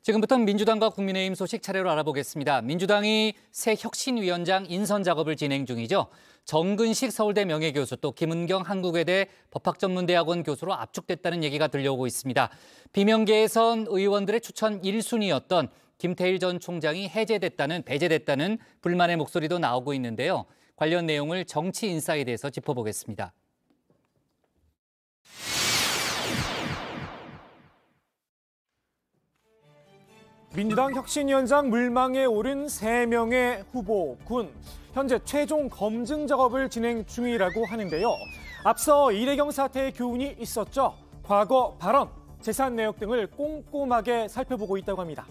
지금부터는 민주당과 국민의힘 소식 차례로 알아보겠습니다. 민주당이 새 혁신위원장 인선 작업을 진행 중이죠. 정근식 서울대 명예교수 또 김은경 한국외대 법학전문대학원 교수로 압축됐다는 얘기가 들려오고 있습니다. 비명계에선 의원들의 추천 1순위였던 김태일 전 총장이 배제됐다는 불만의 목소리도 나오고 있는데요. 관련 내용을 정치인사이드에서 짚어보겠습니다. 민주당 혁신위원장 물망에 오른 3명의 후보군. 현재 최종 검증 작업을 진행 중이라고 하는데요. 앞서 이래경 사태의 교훈이 있었죠. 과거 발언, 재산 내역 등을 꼼꼼하게 살펴보고 있다고 합니다.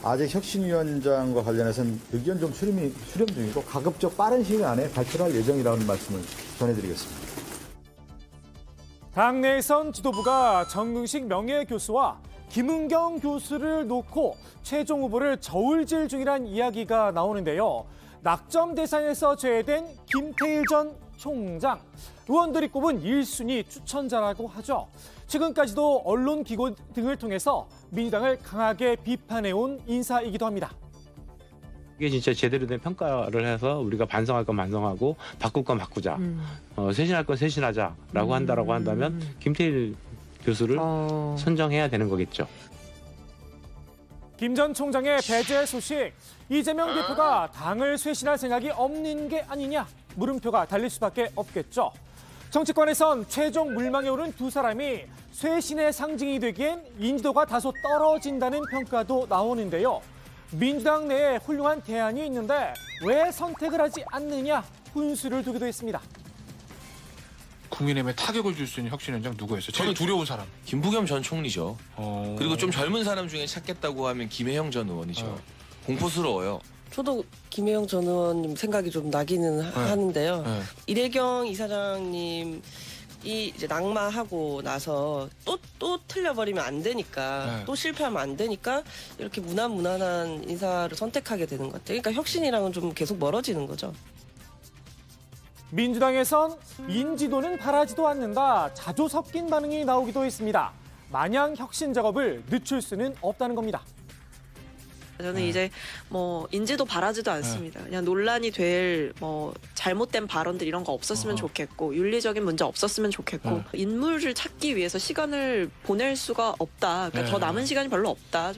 아직 혁신위원장과 관련해서는 의견 좀 수렴 중이고 가급적 빠른 시간 안에 발표를 할 예정이라는 말씀을 전해드리겠습니다. 당내에선 지도부가 정근식 명예교수와 김은경 교수를 놓고 최종 후보를 저울질 중이란 이야기가 나오는데요. 낙점 대상에서 제외된 김태일 전 총장, 의원들이 꼽은 1순위 추천자라고 하죠. 최근까지도 언론기고 등을 통해서 민주당을 강하게 비판해온 인사이기도 합니다. 이게 진짜 제대로 된 평가를 해서 우리가 반성할 건 반성하고 바꿀 건 바꾸자, 쇄신할 건 쇄신하자라고 한다면 김태일 교수를 선정해야 되는 거겠죠. 김 전 총장의 배제 소식, 이재명 대표가 당을 쇄신할 생각이 없는 게 아니냐 물음표가 달릴 수밖에 없겠죠. 정치권에선 최종 물망에 오른 두 사람이 쇄신의 상징이 되기엔 인지도가 다소 떨어진다는 평가도 나오는데요. 민주당 내에 훌륭한 대안이 있는데 왜 선택을 하지 않느냐 훈수를 두기도 했습니다. 국민의힘에 타격을 줄 수 있는 혁신위원장 누구였어요? 제일 두려운 사람. 김부겸 전 총리죠. 그리고 좀 젊은 사람 중에 찾겠다고 하면 김혜영 전 의원이죠. 공포스러워요. 저도 김혜영 전 의원님 생각이 좀 나기는 하는데요. 이래경 이사장님이 이제 낙마하고 나서 또 틀려버리면 안 되니까, 또 실패하면 안 되니까 이렇게 무난한 인사를 선택하게 되는 것 같아요. 그러니까 혁신이랑은 좀 계속 멀어지는 거죠. 민주당에선 인지도는 바라지도 않는다, 자주 섞인 반응이 나오기도 했습니다. 마냥 혁신 작업을 늦출 수는 없다는 겁니다. 저는 이제 인지도 바라지도 않습니다. 그냥 논란이 될 잘못된 발언들 이런 거 없었으면 좋겠고, 윤리적인 문제 없었으면 좋겠고, 인물을 찾기 위해서 시간을 보낼 수가 없다. 그러니까 더 남은 시간이 별로 없다.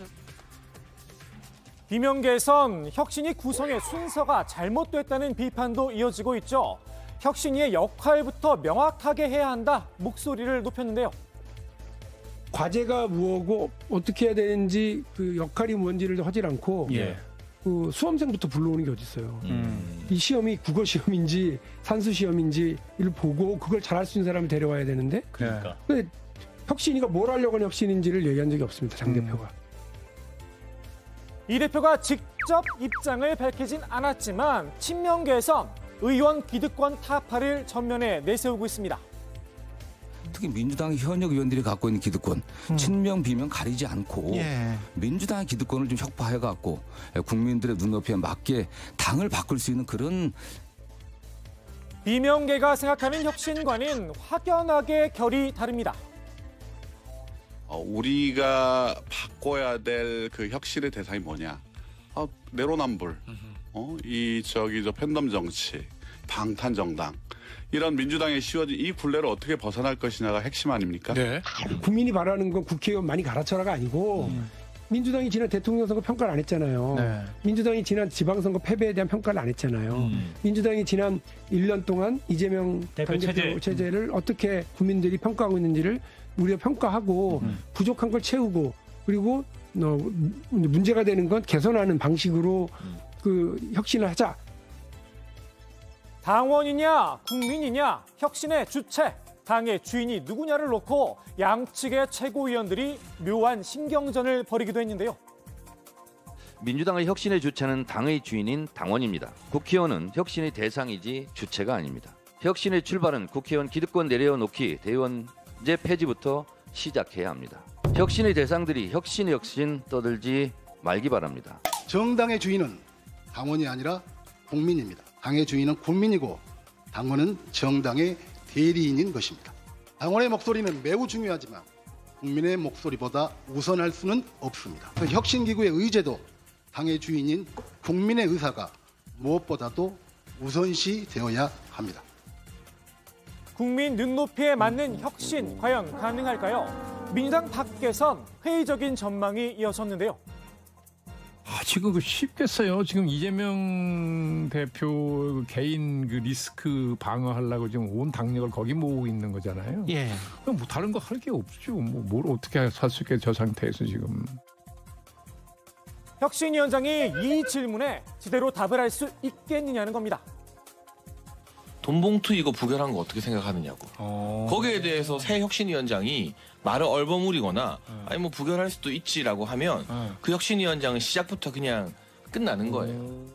비명계에선 혁신위 구성의 순서가 잘못됐다는 비판도 이어지고 있죠. 혁신위의 역할부터 명확하게 해야 한다 목소리를 높였는데요. 과제가 무엇고 어떻게 해야 되는지 그 역할이 뭔지를 하지 않고 그 수험생부터 불러오는 게 어디 있어요. 이 시험이 국어 시험인지 산수 시험인지를 보고 그걸 잘할 수 있는 사람을 데려와야 되는데, 그러니까. 근데 혁신위가 뭘 하려고 하는 혁신인지를 얘기한 적이 없습니다. 장 대표가. 이 대표가 직접 입장을 밝히진 않았지만 친명계에선 의원 기득권 타파를 전면에 내세우고 있습니다. 특히 민주당 현역 의원들이 갖고 있는 기득권, 친명 비명 가리지 않고 민주당의 기득권을 좀 혁파해갖고 국민들의 눈높이에 맞게 당을 바꿀 수 있는 그런. 비명계가 생각하는 혁신과는 확연하게 결이 다릅니다. 우리가 바꿔야 될 그 혁신의 대상이 뭐냐? 내로남불, 저 팬덤 정치, 방탄 정당, 이런 민주당에 씌워진 이 굴레를 어떻게 벗어날 것이냐가 핵심 아닙니까? 네. 국민이 바라는 건 국회의원 많이 갈아쳐라가 아니고 민주당이 지난 대통령 선거 평가를 안 했잖아요. 민주당이 지난 지방선거 패배에 대한 평가를 안 했잖아요. 민주당이 지난 1년 동안 이재명 당대표 체제를 어떻게 국민들이 평가하고 있는지를 우리가 평가하고 부족한 걸 채우고, 그리고 문제가 되는 건 개선하는 방식으로 그 혁신을 하자. 당원이냐 국민이냐 혁신의 주체, 당의 주인이 누구냐를 놓고 양측의 최고위원들이 묘한 신경전을 벌이기도 했는데요. 민주당의 혁신의 주체는 당의 주인인 당원입니다. 국회의원은 혁신의 대상이지 주체가 아닙니다. 혁신의 출발은 국회의원 기득권 내려놓기 대의원제 폐지부터 시작해야 합니다. 혁신의 대상들이 혁신 떠들지 말기 바랍니다. 정당의 주인은 당원이 아니라 국민입니다. 당의 주인은 국민이고 당원은 정당의 대리인인 것입니다. 당원의 목소리는 매우 중요하지만 국민의 목소리보다 우선할 수는 없습니다. 그 혁신기구의 의제도 당의 주인인 국민의 의사가 무엇보다도 우선시 되어야 합니다. 국민 눈높이에 맞는 혁신 과연 가능할까요? 민주당 밖에선 회의적인 전망이 이어졌는데요. 지금 그 쉽겠어요. 지금 이재명 대표 개인 그 리스크 방어하려고 지금 온 당력을 거기 모으고 있는 거잖아요. 예. 뭐 다른 거 할 게 없죠. 뭘 어떻게 할 수 있게 저 상태에서 지금. 혁신위원장이 이 질문에 제대로 답을 할 수 있겠느냐는 겁니다. 돈봉투 이거 부결한 거 어떻게 생각하느냐고. 거기에 대해서 새 혁신위원장이 말을 얼버무리거나 아니 뭐 부결할 수도 있지라고 하면 그 혁신위원장은 시작부터 그냥 끝나는 거예요.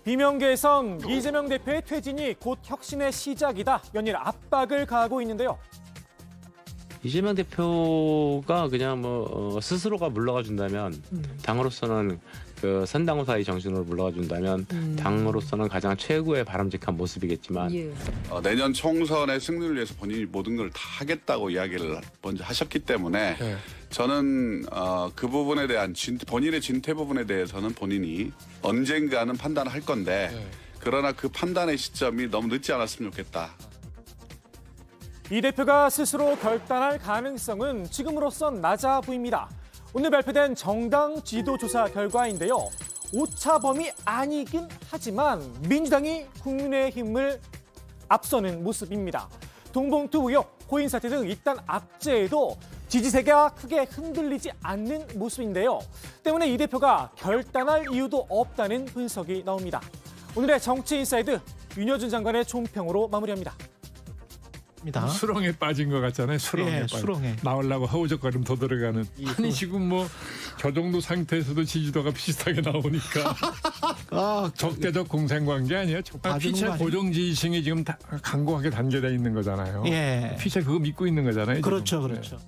비명계에선 이재명 대표의 퇴진이 곧 혁신의 시작이다. 연일 압박을 가하고 있는데요. 이재명 대표가 그냥 스스로가 물러가 준다면 당으로서는 그 선당후사의 정신으로 물러가 준다면 당으로서는 가장 최고의 바람직한 모습이겠지만 내년 총선의 승리를 위해서 본인이 모든 걸 다 하겠다고 이야기를 먼저 하셨기 때문에 저는 그 부분에 대한 본인의 진퇴 부분에 대해서는 본인이 언젠가는 판단을 할 건데 그러나 그 판단의 시점이 너무 늦지 않았으면 좋겠다. 이 대표가 스스로 결단할 가능성은 지금으로선 낮아 보입니다. 오늘 발표된 정당 지도조사 결과인데요. 오차범위 아니긴 하지만 민주당이 국민의힘을 앞서는 모습입니다. 돈봉투 의혹, 호인 사태 등 일단 악재에도 지지세가 크게 흔들리지 않는 모습인데요. 때문에 이 대표가 결단할 이유도 없다는 분석이 나옵니다. 오늘의 정치인사이드 윤여준 장관의 총평으로 마무리합니다. 수렁에 빠진 것 같잖아요. 수렁에 나오려고 허우적거리면 더 들어가는. 아니 지금 뭐 저 정도 상태에서도 지지도가 비슷하게 나오니까 적대적 공생관계 아니에요? 피체 고정 지지층이 지금 다 강고하게 단계되어 있는 거잖아요. 피체 그거 믿고 있는 거잖아요. 그렇죠, 지금. 그렇죠.